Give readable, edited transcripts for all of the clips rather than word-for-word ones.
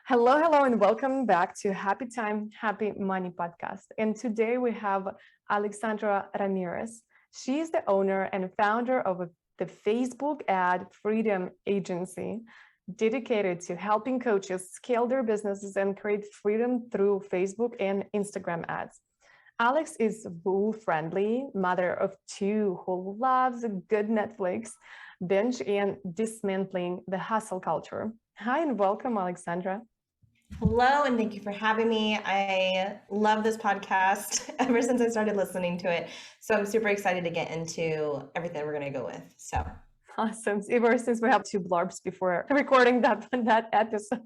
Hello, hello, and welcome back to Happy Time, Happy Money podcast. And today we have Alexandra Ramirez. She is the owner and founder of the Facebook Ad Freedom Agency, dedicated to helping coaches scale their businesses and create freedom through Facebook and Instagram ads. Alex is boo-friendly, mother of two who loves a good Netflix binge and dismantling the hustle culture. Hi and welcome, Alexandra. Hello, and thank you for having me. I love this podcast ever since I started listening to it. So I'm super excited to get into everything we're going to go with. So Awesome. Ever since we have two blurbs before recording that episode.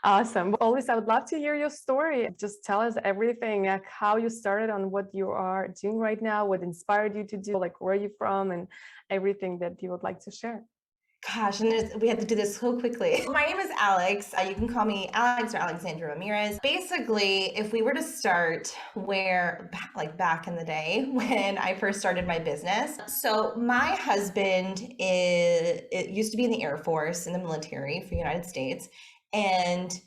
Awesome. Always, I would love to hear your story. Just tell us everything, like how you started on what you are doing right now, what inspired you to do, like where you're from, and everything that you would like to share. gosh, and we have to do this so quickly. My name is Alex. You can call me Alex or Alexandra Ramirez. Basically, if we were to start back in the day when I first started my business. So my husband used to be in the Air Force, in the military for the United States. And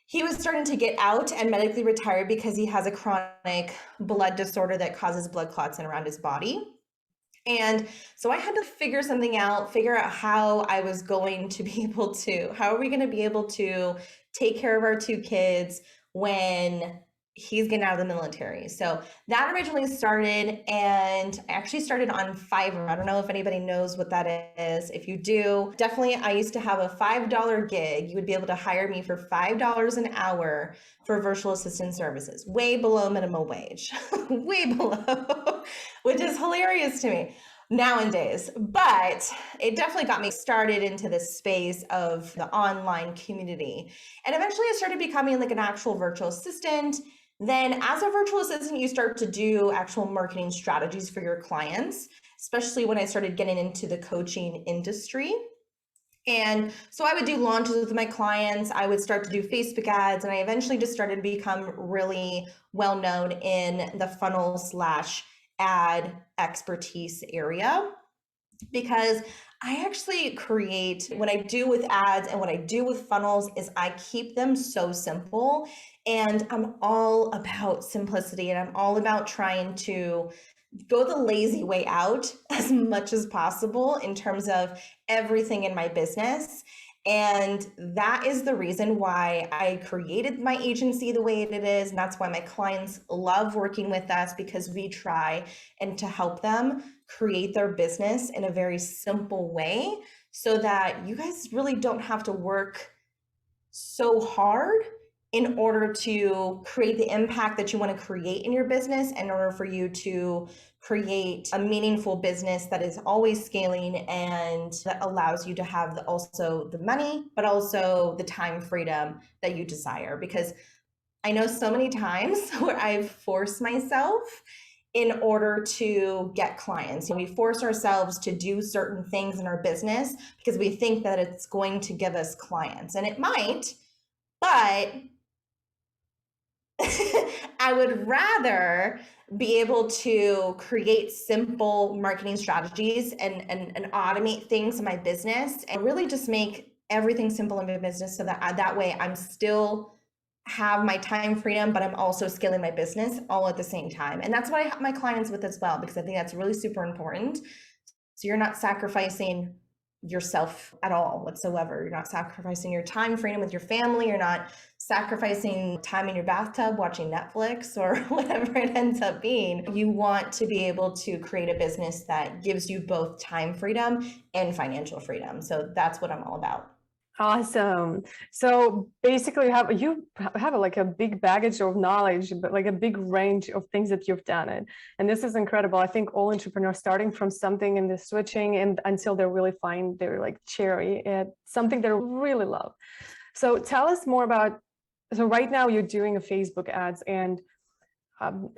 he was starting to get out and medically retired because he has a chronic blood disorder that causes blood clots in around his body. And so I had to figure out how I was going to be able to, how are we going to be able to take care of our two kids when he's getting out of the military. So that originally started, and I actually started on Fiverr. I don't know if anybody knows what that is. If you do, definitely, I used to have a $5 gig. You would be able to hire me for $5 an hour for virtual assistant services, way below minimum wage, way below, which is hilarious to me nowadays. But it definitely got me started into this space of the online community. And eventually I started becoming like an actual virtual assistant. Then as a virtual assistant, you start to do actual marketing strategies for your clients, especially when I started getting into the coaching industry. And so I would do launches with my clients. I would start to do Facebook ads, and I eventually just started to become really well known in the funnel / ad expertise area, because I actually create, what I do with ads and what I do with funnels is I keep them so simple, and I'm all about simplicity, and I'm all about trying to go the lazy way out as much as possible in terms of everything in my business. And that is the reason why I created my agency the way it is. And that's why my clients love working with us, because we try and to help them create their business in a very simple way so that you guys really don't have to work so hard in order to create the impact that you want to create in your business, in order for you to create a meaningful business that is always scaling and that allows you to have also the money, but also the time freedom that you desire. Because I know so many times where I've forced myself in order to get clients. We force ourselves to do certain things in our business because we think that it's going to give us clients, and it might, but I would rather be able to create simple marketing strategies and automate things in my business and really just make everything simple in my business, so that way I'm still have my time freedom, but I'm also scaling my business all at the same time. And that's what I help my clients with as well, because I think that's really super important. So you're not sacrificing yourself at all whatsoever. You're not sacrificing your time freedom with your family. You're not sacrificing time in your bathtub watching Netflix or whatever it ends up being. You want to be able to create a business that gives you both time freedom and financial freedom. So that's what I'm all about. Awesome. So basically you have like a big baggage of knowledge, but like a big range of things that you've done it. And this is incredible. I think all entrepreneurs starting from something and they're switching and until they really find their like cherry at something they really love. So tell us more about, so right now you're doing a Facebook ads and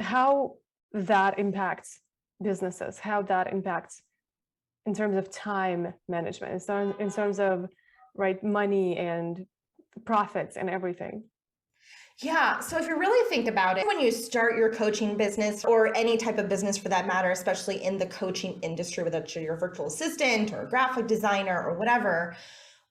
how that impacts businesses, how that impacts in terms of time management, in terms of right money and profits and everything. Yeah. So if you really think about it, when you start your coaching business or any type of business for that matter, especially in the coaching industry, whether you're a virtual assistant or a graphic designer or whatever,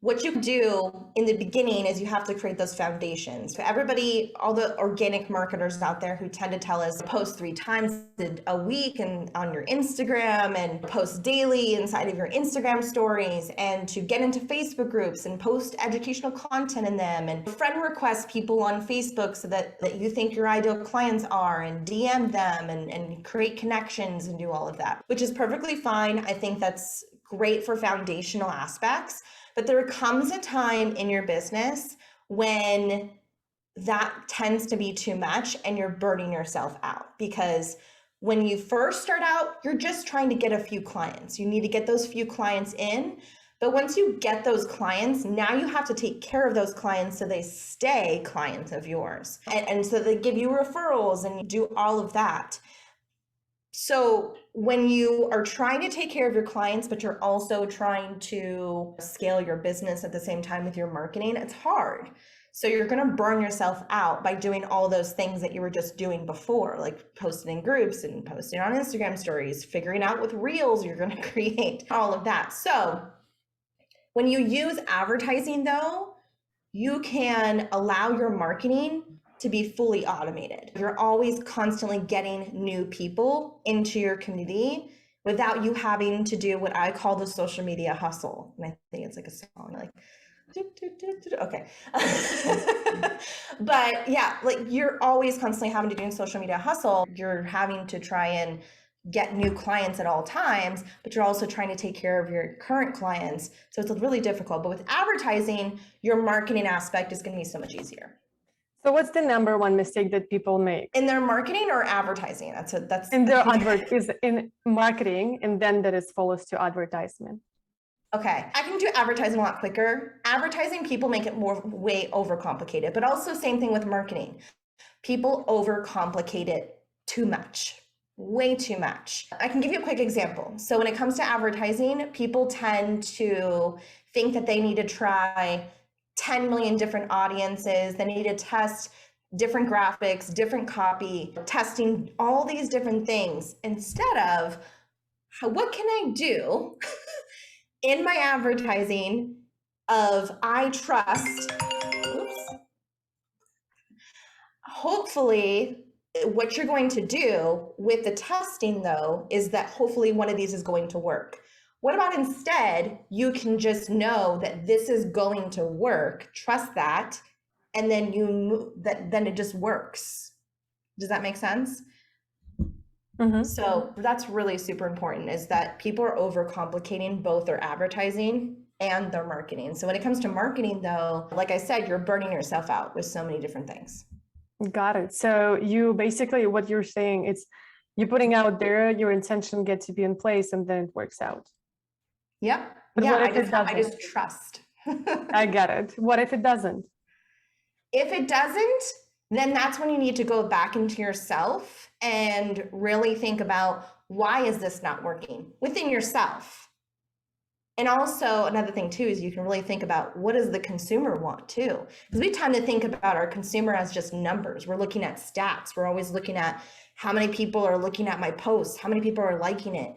what you do in the beginning is you have to create those foundations. So everybody, all the organic marketers out there who tend to tell us post 3 times a week and on your Instagram and post daily inside of your Instagram stories, and to get into Facebook groups and post educational content in them, and friend request people on Facebook so that you think your ideal clients are, and DM them and create connections and do all of that, which is perfectly fine. I think that's great for foundational aspects. But there comes a time in your business when that tends to be too much and you're burning yourself out, because when you first start out, you're just trying to get a few clients. You need to get those few clients in. But once you get those clients, now you have to take care of those clients so they stay clients of yours. And so they give you referrals and you do all of that. So when you are trying to take care of your clients, but you're also trying to scale your business at the same time with your marketing, it's hard. So you're going to burn yourself out by doing all those things that you were just doing before, like posting in groups and posting on Instagram stories, figuring out what reels you're going to create, all of that. So when you use advertising, though, you can allow your marketing to be fully automated. You're always constantly getting new people into your community without you having to do what I call the social media hustle. And I think it's like a song, like, okay. But yeah, like you're always constantly having to do social media hustle. You're having to try and get new clients at all times, but you're also trying to take care of your current clients. So it's really difficult. But with advertising, your marketing aspect is going to be so much easier. So what's the number one mistake that people make in their marketing or advertising? That's in their advert is in marketing, and then that is follows to advertisement. Okay, I can do advertising a lot quicker. Advertising, people make it way overcomplicated, but also same thing with marketing. People overcomplicate it too much, way too much. I can give you a quick example. So when it comes to advertising, people tend to think that they need to try 10 million different audiences. They need to test different graphics, different copy, testing all these different things instead of what can I do in my advertising of I trust. Oops. Hopefully, what you're going to do with the testing, though, is that hopefully one of these is going to work. What about instead, you can just know that this is going to work, trust that, and then then it just works. Does that make sense? Mm-hmm. So that's really super important, is that people are overcomplicating both their advertising and their marketing. So when it comes to marketing, though, like I said, you're burning yourself out with so many different things. Got it. So you basically, what you're saying, it's you're putting out there, your intention gets to be in place, and then it works out. Yep. But yeah, what if I just trust. I get it. What if it doesn't? If it doesn't, then that's when you need to go back into yourself and really think about, why is this not working within yourself? And also another thing too, is you can really think about, what does the consumer want too? Because we tend to think about our consumer as just numbers. We're looking at stats. We're always looking at how many people are looking at my post, how many people are liking it.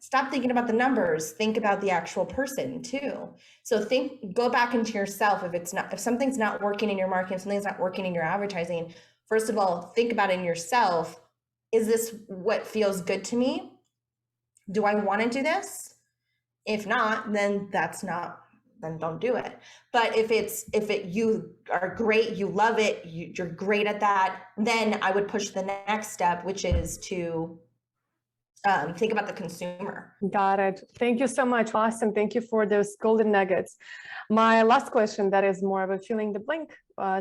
Stop thinking about the numbers. Think about the actual person too. So go back into yourself. If something's not working in your marketing, something's not working in your advertising, first of all, think about it in yourself. Is this what feels good to me? Do I want to do this? If not, then then don't do it. But if you are great, you love it, you're great at that, then I would push the next step, which is to think about the consumer. Got it. Thank you so much. Awesome. Thank you for those golden nuggets. My last question, that is more of a filling the blank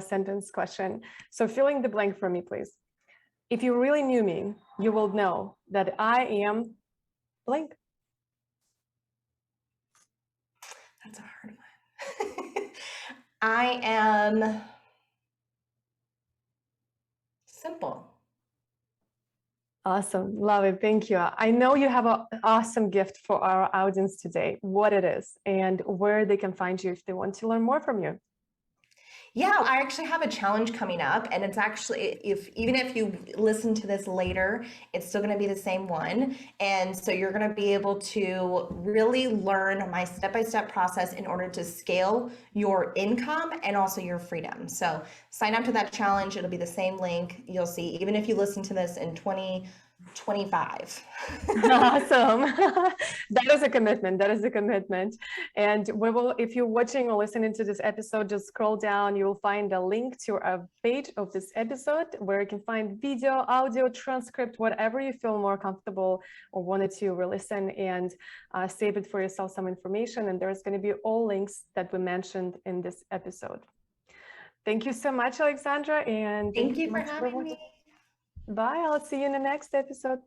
sentence question. So filling the blank for me, please. If you really knew me, you will know that I am blank. That's a hard one. I am simple. Awesome. Love it. Thank you. I know you have an awesome gift for our audience today, what it is and where they can find you if they want to learn more from you. Yeah, I actually have a challenge coming up, and it's actually, if even if you listen to this later, it's still going to be the same one. And so you're going to be able to really learn my step-by-step process in order to scale your income and also your freedom. So sign up to that challenge. It'll be the same link. You'll see, even if you listen to this in 2025. Awesome. That is a commitment. That is a commitment. And we will, if you're watching or listening to this episode, just scroll down. You will find a link to a page of this episode where you can find video, audio, transcript, whatever you feel more comfortable or wanted to re-listen, and save it for yourself, some information. And there's going to be all links that we mentioned in this episode. Thank you so much, Alexandra. And Thank you so for much having me. Bye. I'll see you in the next episode.